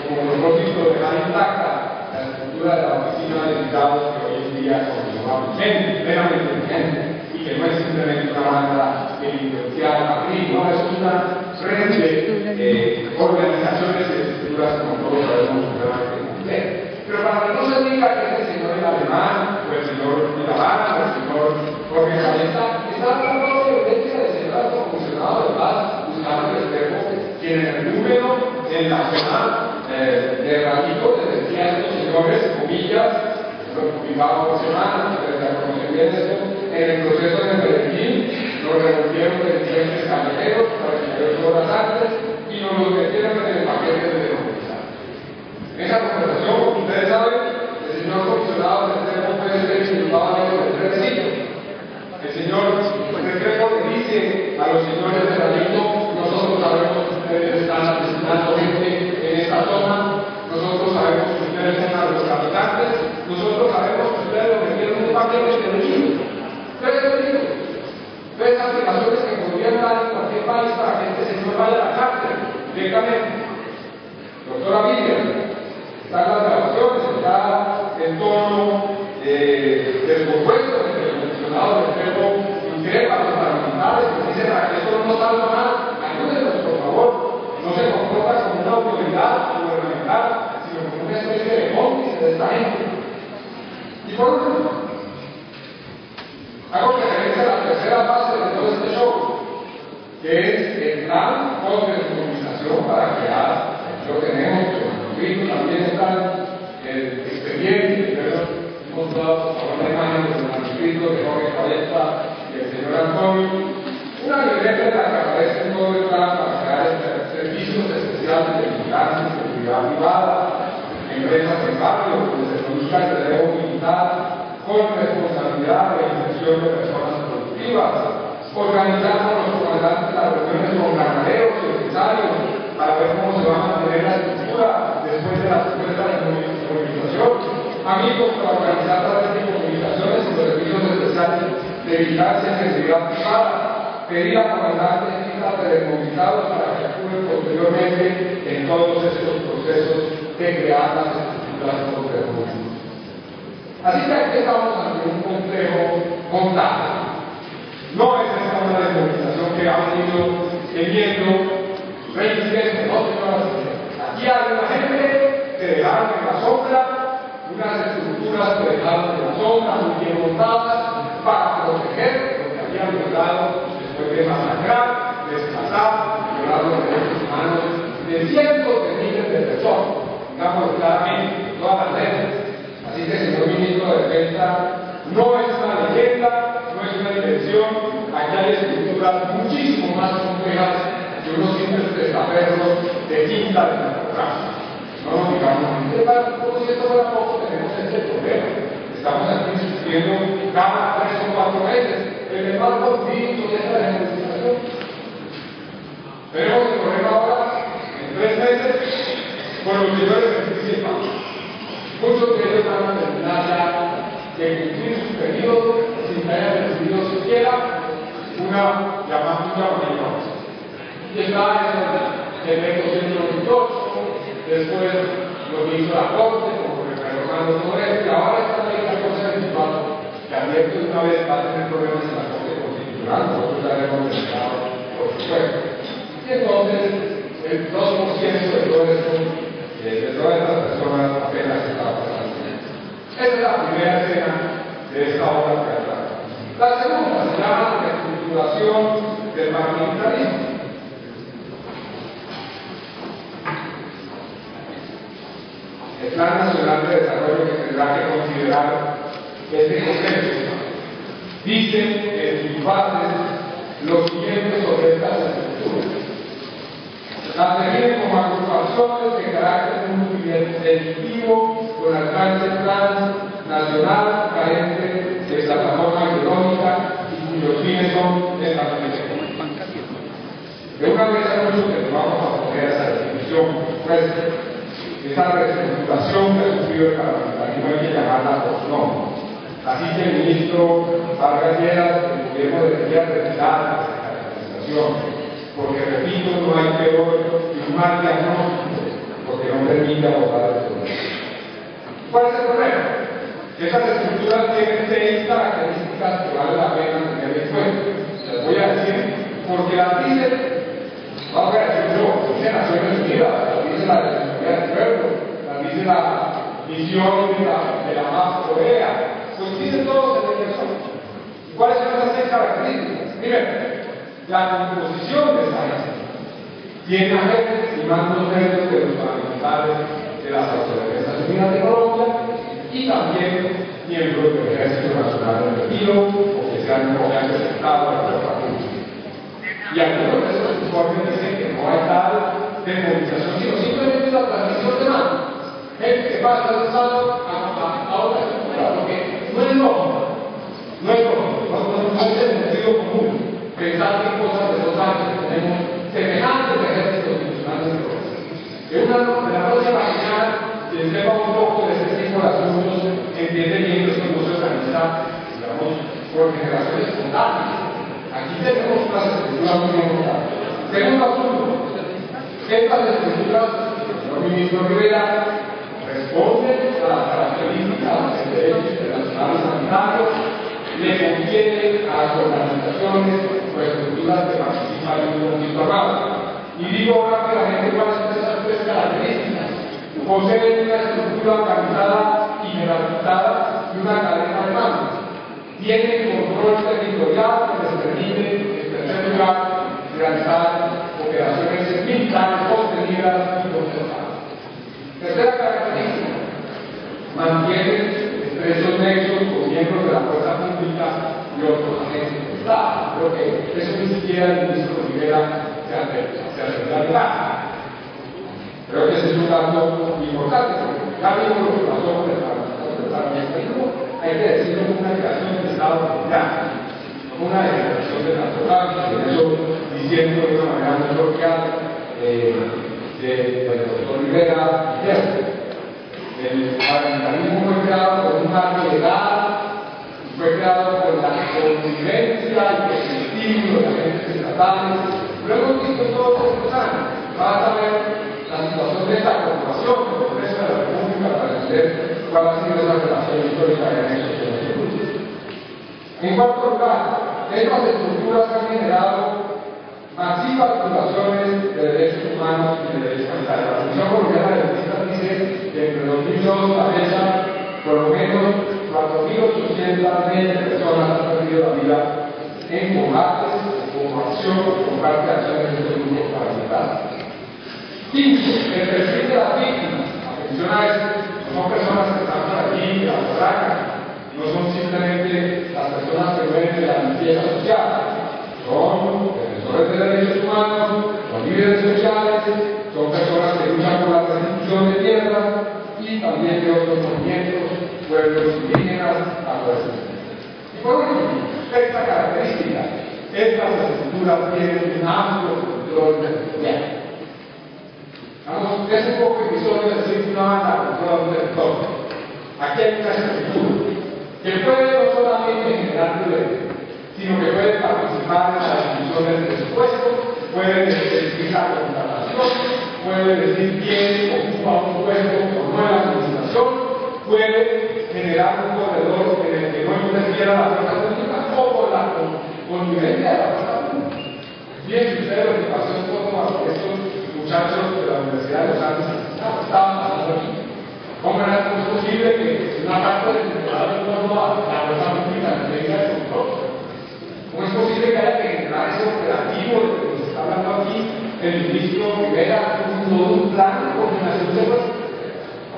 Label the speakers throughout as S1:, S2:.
S1: como propósito dejar intacta la estructura de la oficina de delegados que hoy en día consideramos plenamente vigente y que no es simplemente una banda delincuencial aquí, no, es una red de organizaciones y estructuras, como todos sabemos, realmente complejas. Pero para que no se diga que es el señor el alemán, o el señor de La Habana, o el señor Jorge Caleta, está hablando de violencia de señoras como funcionario de paz, Gustavo Restrepo, quien en el número en la zona de Ralito les decía a estos señores, comillas, lo publicaba por semana, ustedes ya conocen bien esto, en el proceso de Medellín, nos revolvieron de diferentes callejeros para 48 horas antes y nos los metieron en el paquete de denuncia. En esa conversación, como ustedes saben, el señor comisionado de Restrepo fue el inculpado de 3 delitos. El señor Restrepo le dice a los señores de Ralito: nosotros sabemos que ustedes están asesinando gente en esta zona, nosotros sabemos que ustedes son a los habitantes, nosotros sabemos que ustedes lo metieron en un paquete de delitos. 3 delitos. 3 aplicaciones que podrían dar en cualquier país para que este señor vaya a la cárcel directamente. Doctora Vivian, están las grabaciones, está el tono descompuesto entre el comisionado de Restrepo increpa a los parlamentarios que dicen que esto no nos salva nada, ayúdenos por favor, no se comporta como una autoridad gubernamental, sino como una especie de cómplice de esta gente. Y por último, hago referencia a la tercera fase de todo este show, que es el plan de desmovilización para crear, lo tenemos, pero los también están el expediente, hemos dado a una imagen de los manuscritos de Jorge Caleta y el señor Antonio, una libreta en la que aparece todo el plan para crear servicios especiales de vigilancia y seguridad privada, empresas de barrio donde se produzca el relevo militar con responsabilidad de inserción de personas productivas, organizar con los comandantes las reuniones con granaderos y empresarios para ver cómo se va a mantener la estructura después de la supuesta desmovilización, amigos para organizar las movilizaciones y los servicios especiales de vigilancia y seguridad privada, pedir a comandantes y listas de desmovilizados para que actúen posteriormente en todos estos procesos de crear las estructuras post-desmovilización. Así que aquí estamos ante un complejo montaje. No es esta una desmovilización que ha venido teniendo 20 veces, no señoras y señores. Aquí hay una gente que dejaron en la sombra, unas estructuras que dejaron en la sombra, muy bien montadas, para proteger lo que habían logrado después de masacrar, desplazar, violar los derechos humanos de cientos de miles de personas, digamos claramente, todas las leyes. Así que, señor ministro de Defensa, no es una leyenda, no es una invención, aquí hay estructuras muchísimo más complejas que unos simples testaferros de quinta de narcotráfico. No nos digamos, como si esto fuera poco, tenemos este problema. Estamos aquí discutiendo cada 3 o 4 meses el embargo jurídico de esta desmovilización. Tenemos el problema ahora, en 3 meses, con los señores de justicia y paz. Muchos de ellos van a terminar ya de cumplir sus periodos sin que hayan recibido siquiera una llamada. Y está el decreto 128, después lo que hizo la Corte, como reformando todo esto, y ahora esta ley 1424, que advierte una vez va a tener problemas en la Corte Constitucional, nosotros ya hemos denunciado, por supuesto. Y entonces, el 2% de todo esto, de todas estas personas apenas está pasando. Esa es la primera escena de esta obra teatral. La segunda se llama reestructuración del paramilitarismo. El Plan Nacional de Desarrollo que tendrá que considerar este proceso dice en sus bases lo siguiente sobre estas estructuras. Las define como agrupaciones de carácter multidelictivo con alcance transnacional, carente de plataforma ideológica y cuyos fines son establecimientos. De una vez hay mucho que nos vamos a poner a esa definición, pues, esa reestructuración que ha sufrido el parlamentarismo hay que llamarla por su nombre. Así que el ministro Vargas Lleras, el gobierno debería retirar la caracterización, porque repito, no hay peor y un mal diagnóstico, porque que no permite abordar el problema. ¿Cuál es el problema? Esas estructuras tienen 6 características que vale la pena tener en cuenta. Les voy a decir porque las dice, vamos a decir yo, dice Naciones Unidas, las dice la Defensoría del Pueblo, las dice la misión de la más Corea, pues dicen todos en el caso. ¿Cuáles son esas 6 características? Primero, la composición de esta agencia tiene agentes y mandos medios de los parlamentarios de las Autodefensas Unidas de Colombia y también miembros del Ejército Nacional del Retiro o que sean presentado a la fuerza pública. Y algunos de esos informes dicen que no hay tal desmovilización, sino simplemente la transmisión de mando. Gente que pasa de un estado a otra estructura, porque no es lógico. No es lógico, no es el sentido común pensar en cosas de 2 años que tenemos semejantes ejércitos institucionales de Colombia. En la próxima mañana se sepa un poco de este tipo de asuntos, entiende bien que esto no se organiza, digamos, por generaciones espontáneas. Aquí tenemos unas estructuras muy importantes. Segundo asunto, estas estructuras, el señor ministro Rivera, responden a las características del derecho internacional sanitario, le confieren a las organizaciones o estructuras que participan en un conflicto armado. Y digo rápidamente cuáles son esas 3 características. Poseen una estructura organizada y jerarquizada y una cadena de mando. Tienen control territorial que les permite, en tercer lugar, realizar operaciones militares sostenidas y concertadas. Tercera característica, mantienen estrechos nexos con miembros de la fuerza pública y otros agentes del Estado. Creo que eso ni siquiera el ministro Rivera se atreverá. Creo que ese es un dato importante, porque ya vimos lo que pasó con el parlamentarismo, hay que decirlo como una creación del Estado mundial, no una declaración de narcotráfico, y eso diciendo de una manera muy propia del doctor Rivera. El parlamentarismo fue creado por un marco legal, fue creado por la convivencia y el estímulo de los agentes estatales. Lo hemos visto todos estos años. Basta ver la situación de esta corporación con el Congreso de la República para entender cuál ha sido esa relación histórica en esos años. En cuarto lugar, estas estructuras han generado masivas violaciones de derechos humanos y de derechos sanitarios. La Comisión Colombiana de Justicia dice que entre 2002 a la fecha, por lo menos 4.820 personas han perdido la vida en combates, como acción, como parte de acciones de estos grupos paramilitares. Quinto, el perfil de las víctimas. Atención a esto, no son personas que están por allí, que las atacan, no son simplemente las personas que ven de la limpieza social, son defensores de derechos humanos, son líderes sociales, son personas que luchan por la restitución de tierras y también de otros movimientos, pueblos indígenas, afrodescendientes. Y por último, esta característica, estas estructuras tienen un amplio control territorial. Vamos, es un poco irrisorio decir que una banda controla un territorio. Aquí hay una estructura que puede no solamente generar violencia, sino que puede participar en la discusión del presupuesto, puede decidir la contratación, puede decir quién ocupa un puesto o no en la administración, puede generar un corredor en el que no interfiera la fuerza pública o por la connivencia de la fuerza pública. Bien, ustedes lo que pasó un poco a estos muchachos de la Universidad de los Andes estaban pasando aquí. ¿Cómo es posible que una parte del ciudadano en torno a la fuerza pública tenga el control? ¿Cómo es posible que haya que generar ese operativo de lo que se está hablando aquí? El ministro Rivera todo un plan de coordinación de fuerza.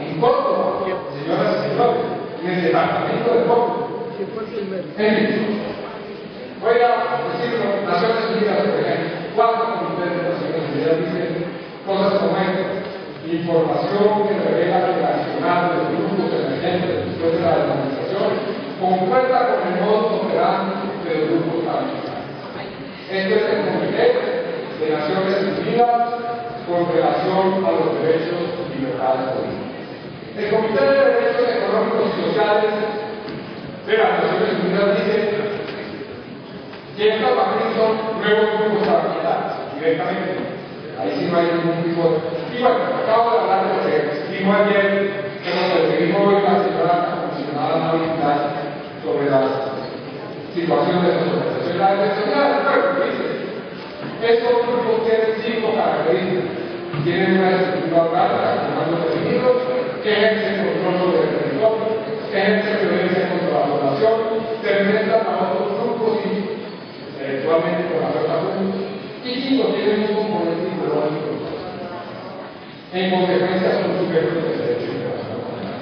S1: En Córdoba, señoras y señores, en el departamento de Córdoba. En fin, voy a decirlo, Naciones Unidas, por ejemplo, 4 comités de Naciones Unidas dicen cosas como esta: información que revela que la accionar de los grupos emergentes después de la desmovilización concuerda con el modo operandi de los grupos paramilitares. Este es el Comité de Naciones Unidas con relación a los derechos y libertades políticas. El Comité de Derechos Económicos y Sociales de las Naciones Unidas dice que estas también son nuevos grupos paramilitares, directamente. Ahí sí no hay ningún tipo de... Y bueno, acabo de hablar de los dijimos ayer, como lo dijimos hoy la señora comisionada Navidad sobre las situaciones de las organizaciones seccionales. Bueno, dice, estos grupos tienen 5 características. Tienen una estructura orgánica, comandos definidos, que ejercen control sobre el territorio, que ejercen violencia contra la población, se enfrentan a otros grupos y eventualmente con la fuerza pública. Y 5, tienen un componente ideológico. En consecuencia, son sujetos de derecho internacional.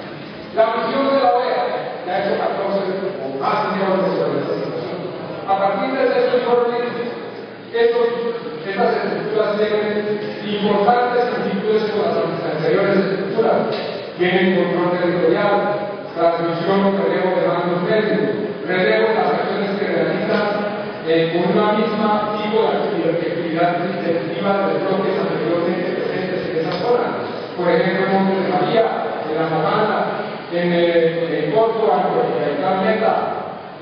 S1: La misión de la OEA ya ha hecho 14 o más informes sobre esta situación. A partir de estos informes, estas estructuras tienen importantes similitudes con las anteriores estructuras. Tienen control territorial, transmisión o relevo de mandos medios, relevo en las acciones que realizan con una misma tipo de actividad delictiva de bloques anteriormente presentes en esa zona. Por ejemplo, en Monte de María, en La Romana, en Córdoba, en Calmeta,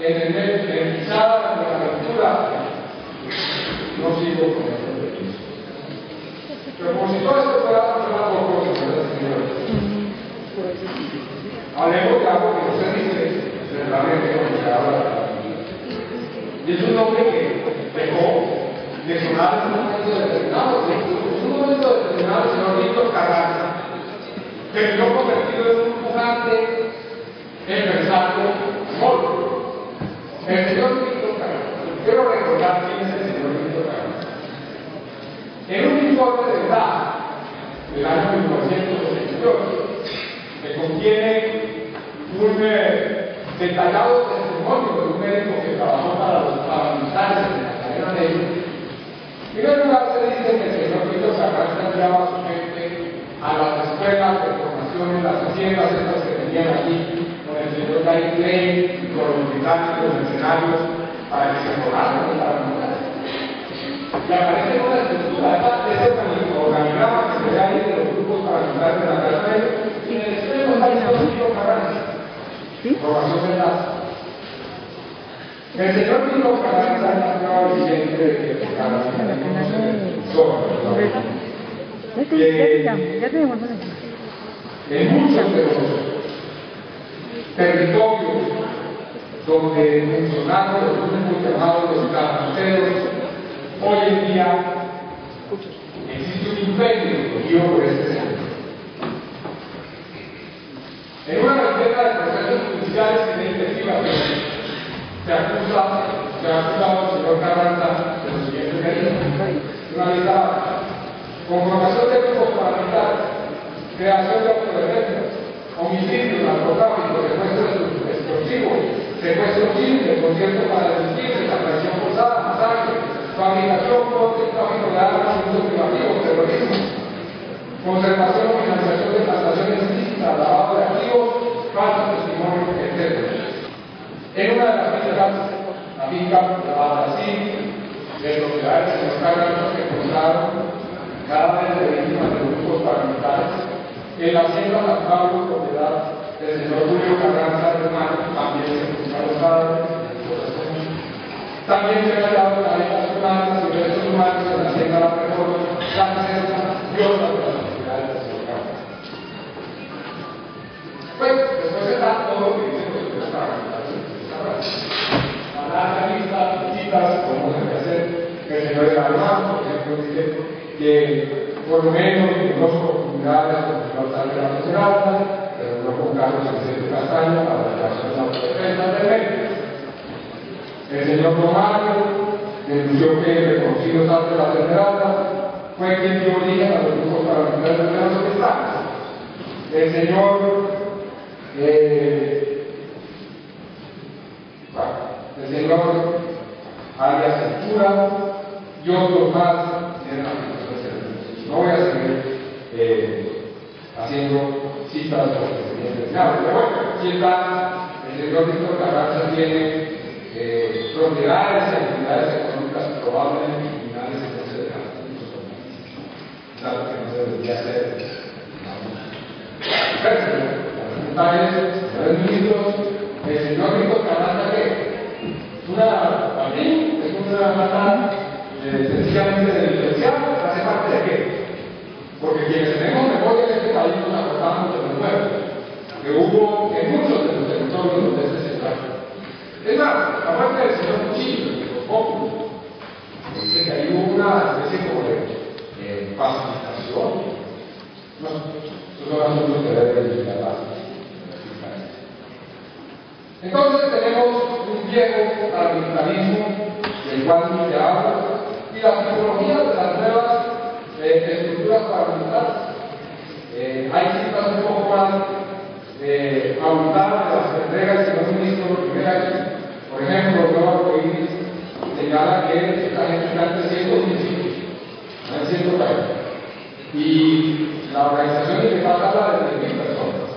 S1: en Quizada, en La Aventura. No sigo con esto. Pero como si todo esto fuera una poco señores. Hablemos de algo que no se dice realmente cuando se habla de la vida. Y es un hombre que dejó de sonar en un momento determinado. En un momento determinado, el señor Víctor Carranza terminó convertido en un pujante empresario solo. El señor Víctor Carranza, quiero recordar quién es el señor Víctor Carranza. En un informe de edad del año 1988, que contiene un detallado testimonio de un médico que trabajó para los paramilitares en la cadena de ellos. En primer lugar, se dice que el señor Víctor Carranza enviaba a su gente a las escuelas de formación en las haciendas estas que tenían allí, con el señor Jair Klein y con los británicos mercenarios para que se formaran los paramilitares. Y aparece una estructura, ese organigrama que se ve ahí de los grupos paramilitares de la cadena de ellos, y en el extremo está el señor Víctor Carranza. Formación de edad. El señor Víctor Carranza estaba vigente de que en muchos de los territorios donde funcionaron los grupos llamados los capuceros, hoy en día existe un imperio dirigido por este señor. En una receta de procesos judiciales y de investigación se ha acusado al señor Carranza de los siguientes delitos. Una lista: conformación de grupos paramilitares, creación de autodefensa, homicidio, narcotráfico, secuestro explosivo, secuestro simple, concierto para delinquir, desaparición forzada, masacre, fabricación, porte y tráfico de armas en uso privativo, terrorismo, conservación o financiación de plantaciones ilícitas, lavado de activos, falso testimonio, etc. En una de las fincas, la finca llamada Brasil, de propiedades de los cargos que encontraron cadáveres de víctimas de grupos paramilitares, en la hacienda San Pablo, propiedad del señor Julio Carranza hermano, también se encontraron los cadáveres. También se han hallado cadenas humanas y restos humanos en la hacienda La Reforma, la reserva y otras de las actividades del señor Carranza. Pues, después está todo lo que dicen los grupos paramilitares. A larga lista de citas, como se puede hacer, que el señor Alemán, por ejemplo, dice que por lo menos en 2 oportunidades con el señor Sánchez Esmeralda, pero no con Carlos Vicente Castaño para la creación de la autodefensa del México. El señor Romario denunció que el reconocido Sánchez Esmeralda fue quien dio origen a los grupos paramilitares de los hospitales. El señor Arias Ventura y otros más tienen aplicaciones de servicios. No voy a seguir haciendo citas porque sería indeterminado, pero bueno, si está, el señor Víctor Carranza tiene propiedades y actividades económicas probablemente criminales en ese caso. Es algo que no se debería hacer. La pregunta es, señores ministros, el señor Víctor Carranza, ¿qué? ¿Es una mata sencillamente de licenciado? ¿Hace parte de qué? Porque quienes tenemos memoria en este país nos acordamos que hubo en muchos de los territorios donde este se trata. Es más, la muerte del señor Cuchillo, de los Populares, dice que hay una especie como de pacificación. No, esos son asuntos que deben de la fiscalía. Entonces tenemos un viejo parlamentarismo del cual no se habla, y la psicología de las nuevas estructuras parlamentarias. Hay cifras un poco más abundantes de las que entrega el señor ministro lo que aquí. Por ejemplo, el nuevo arcoíris señala que la gente está en 300 municipios, no en 140. Y la organización de que pasa habla de 10.000 personas.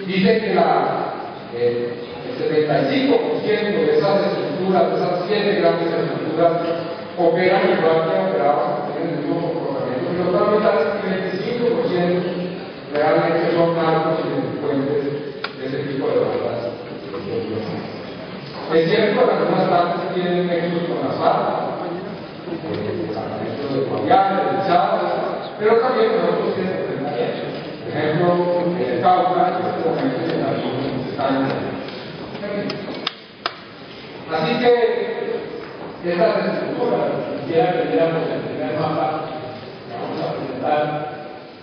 S1: Dice que el 75% de esas estructuras, de esas 7 grandes estructuras, operan igual que operaban, tienen el mismo comportamiento que los parlamentarios, y el 25% realmente son narcos y delincuentes de ese tipo de bandas. Es cierto que algunas partes tienen nexos con las FARC, de Guayana, de Chávez, pero también con otros tienen enfrentamientos. Por ejemplo, en el Cauca, en este momento en algunos están. Así que estas estructuras, quisiera que viéramos el primer mapa que vamos a presentar,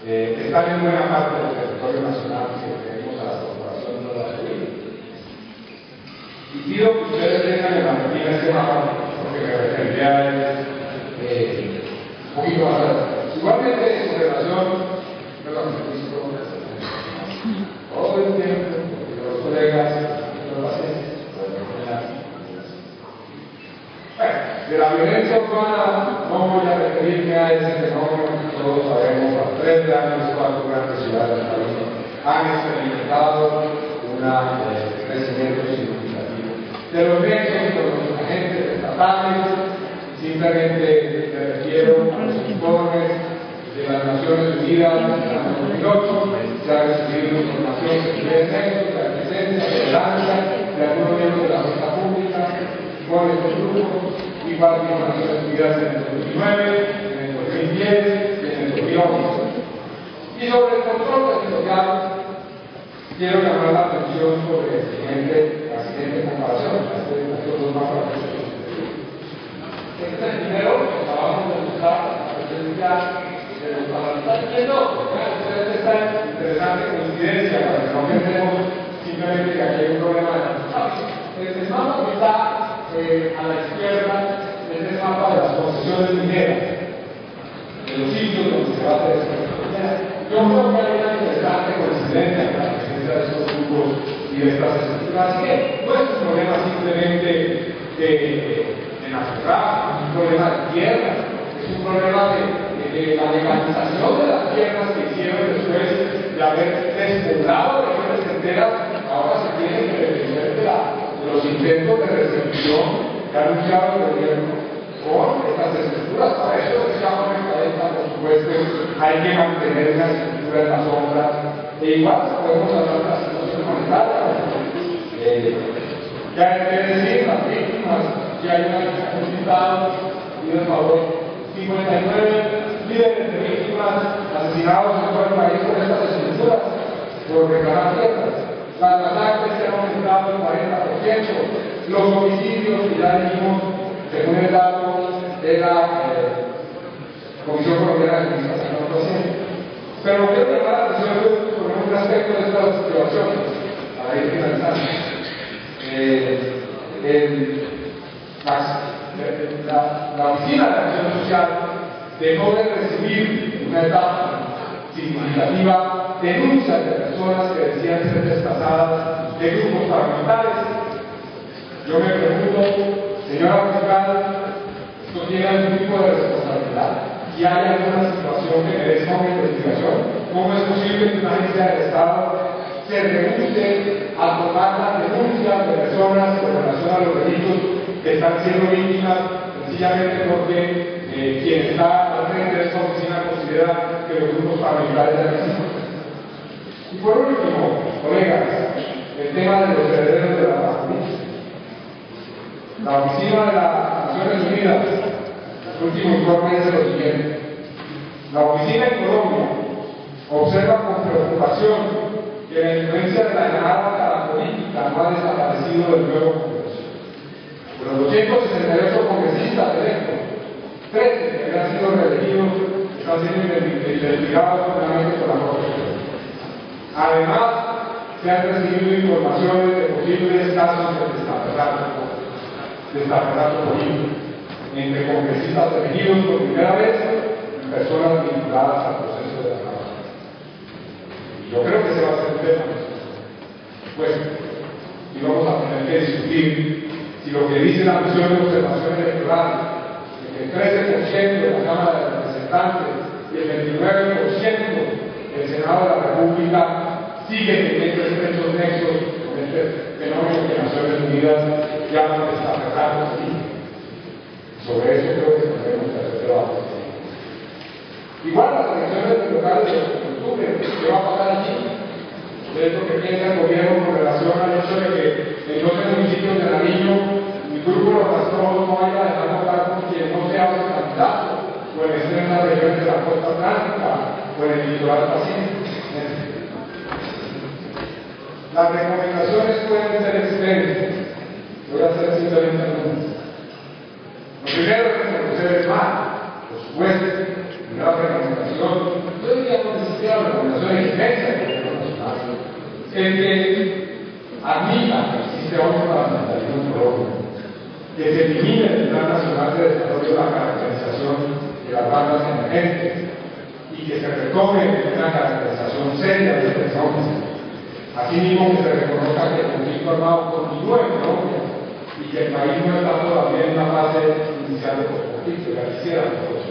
S1: están en buena parte del territorio nacional si referimos a la corporación no la subida. Y pido que ustedes tengan en la memoria este mapa, porque me referiría a él un poquito más adelante. Igualmente, en su relación, yo lo visto todo el tiempo, porque los colegas no lo hacen. Bueno, de la violencia urbana no voy a referirme a ese fenómeno que todos sabemos, a 3 años, 4 grandes ciudades del país han experimentado un crecimiento significativo. De los nexos con los agentes estatales, simplemente me refiero a los informes de las Naciones Unidas del año 2008, se ha recibido información que tiene nexos de la presencia, de tolerancia de algunos miembros de la fuerza pública con estos grupos, igual que las Naciones Unidas en el 2009, en el 2010 y en el 2011. Y sobre el control territorial, quiero llamar la atención sobre la siguiente comparación. Estos dos mapas. Este es el primero que acabamos de buscar, la presencia de los parlamentarios. Y el otro, esta interesante coincidencia para que no pensemos simplemente que aquí hay un problema de transporte. El mapa que está a la izquierda es el mapa de las concesiones mineras, de los sitios donde se va a hacer esta minera. Yo creo que hay una interesante coincidencia en la presencia de estos grupos y de estas estructuras. Así que no es un problema simplemente de narcotráfico, es un problema de tierra, es un problema de la legalización de las tierras que hicieron después de haber despoblado regiones enteras. Ahora se tiene que defender de los intentos de restricción que ha anunciado el gobierno con estas estructuras. Para eso se llama mercadeta, por supuesto, hay que mantener una estructura en la sombra. E igual podemos hablar de la situación monetaria. ¿Qué hay que decir? Las víctimas, si hay una dificultad, y de favor, 59 líderes de víctimas asesinados en todo el país por estas estructuras, por reclamar tierras. Las masacres se han aumentado en 40%, los homicidios que ya dijimos, según el dato de la Comisión Colombiana de Administración del Paciente. Pero quiero llamar la atención sobre un aspecto de estas situaciones, para ir finalizando. La Oficina de Acción Social dejó de recibir una etapa significativa denuncias de personas que decían ser desplazadas de grupos paramilitares. Yo me pregunto, señora fiscal, ¿esto tiene algún tipo de responsabilidad? Si hay alguna situación que merezca una investigación, ¿cómo es posible que una agencia del Estado se rehúse a tomar las denuncias de personas con relación a los delitos que están siendo víctimas, sencillamente porque quien está al frente de esta oficina considera que los grupos paramilitares ya existen? Y por último, colegas, el tema de los herederos de la paz. La Oficina de las Naciones Unidas, el último informe dice lo siguiente: la Oficina en Colombia observa con preocupación que la influencia de la llamada a la política no ha desaparecido del nuevo Congreso. De los 268 congresistas electos, 13 que habían sido reelegidos están siendo investigados plenamente por la Corte. Además, se han recibido informaciones de posibles casos de destaperrazgo político entre congresistas elegidos por primera vez y personas vinculadas al proceso de la Cámara. Y yo creo que ese va a ser un tema. Pues, y vamos a tener que discutir si lo que dice la misión de observación electoral, que el 13% de la Cámara de Representantes y el 29% del Senado de la República sigue teniendo estrechos nexos con este fenómeno que Naciones Unidas llama destaperrazgo político. Sobre eso creo que tendremos que hacer debate. Igual las elecciones locales de octubre, ¿qué va a pasar allí? Es lo que piensa el gobierno con relación al hecho de que en 12 municipios de Nariño el grupo de los Rastrojos no vaya a dejar votar con quien no sea su candidato, o en extremas regiones de la costa atlántica, o en el litoral pacífico. Las recomendaciones pueden ser extensas. Voy a hacer simplemente algunas. Lo primero es reconocer el mal, por supuesto. Primera recomendación, yo diría que ni siquiera una recomendación extensa del gobierno nacional, es que admita que existe otro parlamentarismo propio, que se elimine el Plan Nacional de Desarrollo de la caracterización de las bandas emergentes y que se retome una caracterización seria de personas. Asimismo, que se reconozca que el conflicto armado continúa en Colombia y que el país no está todavía en una fase inicial de conflicto, ya quisiera nosotros.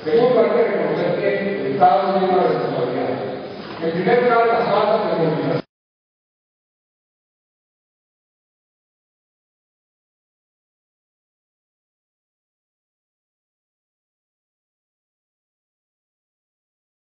S1: Segundo, hay que reconocer que el Estado tiene una responsabilidad. En primer lugar, las faltas de movilización